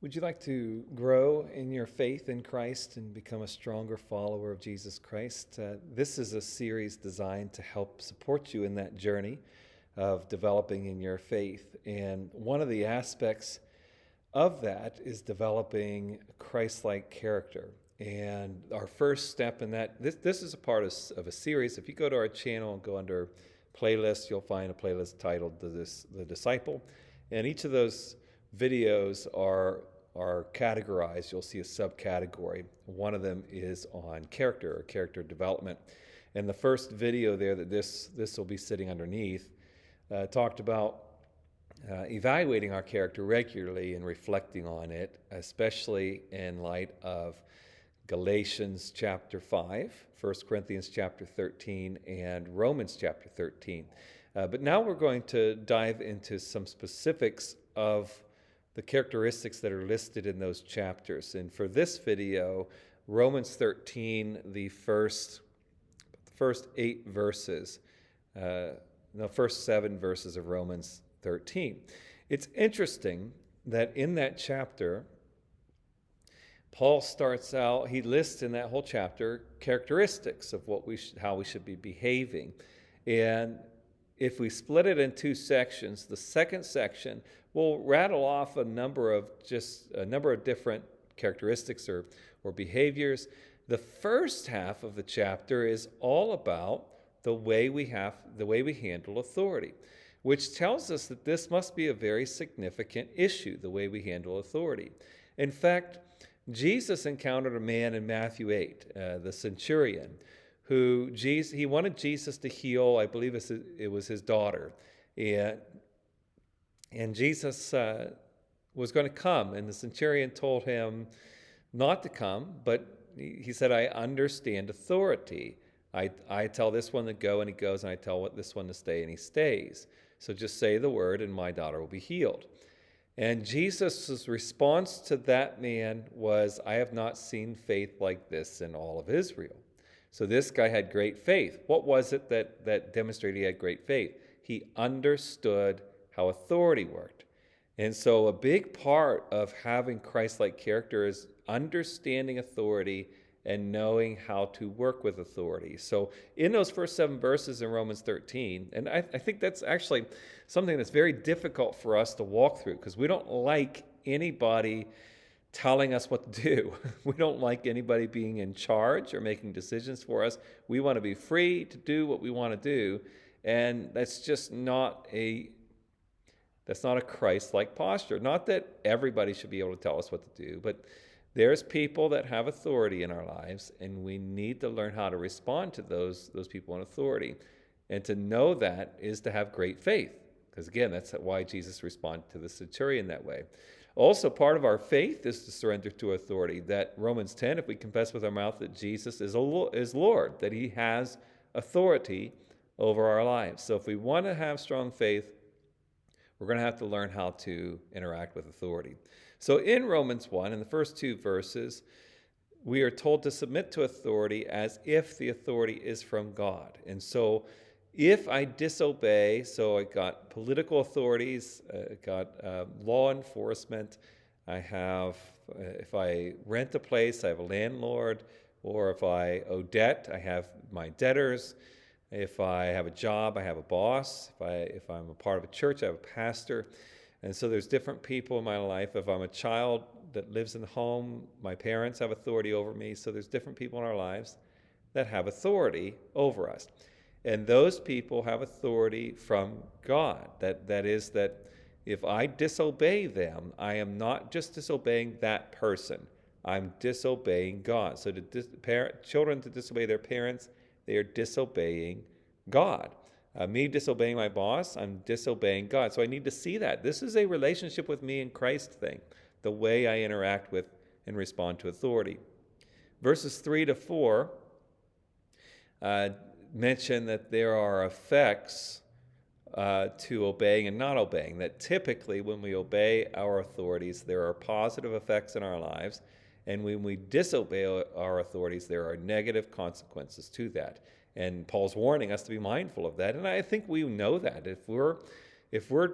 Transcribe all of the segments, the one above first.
Would you like to grow in your faith in Christ and become a stronger follower of Jesus Christ? This is a series designed to help support you in that journey of developing in your faith. And one of the aspects of that is developing Christ-like character. And our first step in that, this is a part of a series. If you go to our channel and go under playlists, you'll find a playlist titled The Disciple. And each of those videos are categorized. You'll see a subcategory. One of them is on character or character development. And the first video there that this will be sitting underneath talked about evaluating our character regularly and reflecting on it, especially in light of Galatians chapter 5, 1 Corinthians chapter 13, and Romans chapter 13. But now we're going to dive into some specifics of the characteristics that are listed in those chapters. And for this video, Romans 13, the first 8 verses, first 7 verses of Romans 13. It's interesting that in that chapter, Paul starts out, he lists in that whole chapter characteristics of how we should be behaving. And if we split it in two sections, the second section will rattle off a number of different characteristics or behaviors. The first half of the chapter is all about the way we handle authority, which tells us that this must be a very significant issue, the way we handle authority. In fact, Jesus encountered a man in Matthew 8, the centurion, who he wanted Jesus to heal. I believe it was his daughter, and Jesus was going to come, and the centurion told him not to come, but he said, "I understand authority. I tell this one to go, and he goes, and I tell this one to stay, and he stays. So just say the word, and my daughter will be healed." And Jesus' response to that man was, "I have not seen faith like this in all of Israel." So this guy had great faith. What was it that demonstrated he had great faith? He understood how authority worked. And so a big part of having Christ-like character is understanding authority and knowing how to work with authority. So in those first 7 verses in Romans 13, and I think that's actually something that's very difficult for us to walk through, because we don't like anybody telling us what to do. We don't like anybody being in charge or making decisions for us. We want to be free to do what we want to do, and that's just not a Christ-like posture. Not that everybody should be able to tell us what to do, but there's people that have authority in our lives, and we need to learn how to respond to those people in authority. And to know that is to have great faith, because again, that's why Jesus responded to the centurion that way. Also, part of our faith is to surrender to authority. That Romans 10, if we confess with our mouth that Jesus is Lord, that he has authority over our lives. So if we want to have strong faith, we're going to have to learn how to interact with authority. So in Romans 1, in the first 2 verses, we are told to submit to authority as if the authority is from God. And so if I disobey, so I got political authorities, I got law enforcement, I have, if I rent a place, I have a landlord, or if I owe debt, I have my debtors. If I have a job, I have a boss. If I'm a part of a church, I have a pastor. And so there's different people in my life. If I'm a child that lives in the home, my parents have authority over me. So there's different people in our lives that have authority over us. And those people have authority from God. That is that if I disobey them, I am not just disobeying that person. I'm disobeying God. So children to disobey their parents, they are disobeying God. Me disobeying my boss, I'm disobeying God. So I need to see that. This is a relationship with me and Christ thing, the way I interact with and respond to authority. Verses 3 to 4 mention that there are effects to obeying and not obeying, that typically when we obey our authorities, there are positive effects in our lives, and when we disobey our authorities, there are negative consequences to that. And Paul's warning us to be mindful of that. And I think we know that. if we're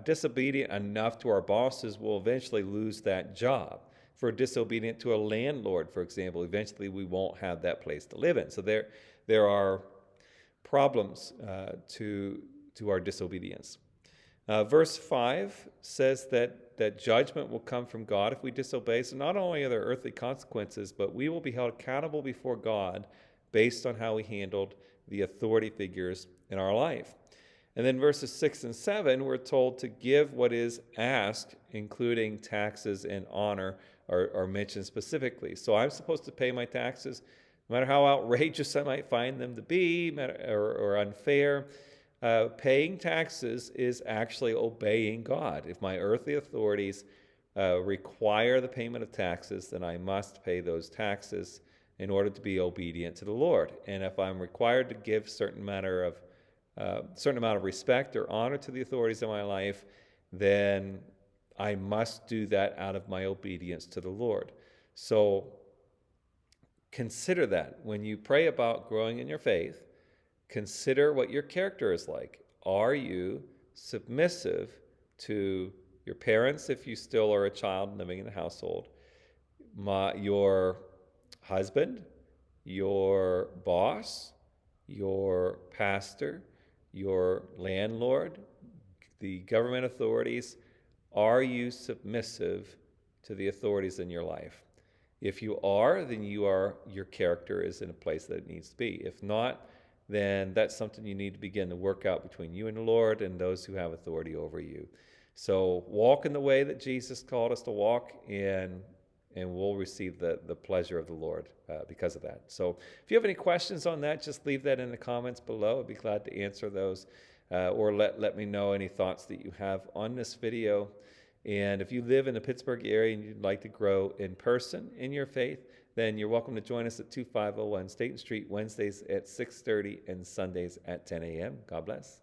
disobedient enough to our bosses, we'll eventually lose that job. If we're disobedient to a landlord, for example, eventually we won't have that place to live in. So there are problems to our disobedience. Verse 5 says that judgment will come from God if we disobey. So not only are there earthly consequences, but we will be held accountable before God based on how we handled the authority figures in our life. And then verses 6 and 7, we're told to give what is asked, including taxes and honor, are mentioned specifically. So I'm supposed to pay my taxes, no matter how outrageous I might find them to be or unfair. Paying taxes is actually obeying God. If my earthly authorities require the payment of taxes, then I must pay those taxes in order to be obedient to the Lord. And if I'm required to give certain amount of respect or honor to the authorities in my life, then I must do that out of my obedience to the Lord. So consider that when you pray about growing in your faith. Consider what your character is like. Are you submissive to your parents if you still are a child living in the household, your husband, your boss, your pastor, your landlord, the government authorities? Are you submissive to the authorities in your life? If you are, then your character is in a place that it needs to be. If not, then that's something you need to begin to work out between you and the Lord and those who have authority over you. So walk in the way that Jesus called us to walk, and we'll receive the pleasure of the Lord because of that. So if you have any questions on that, just leave that in the comments below. I'd be glad to answer those, or let me know any thoughts that you have on this video. And if you live in the Pittsburgh area and you'd like to grow in person in your faith, then you're welcome to join us at 2501 Staten Street, Wednesdays at 6:30 and Sundays at 10 a.m. God bless.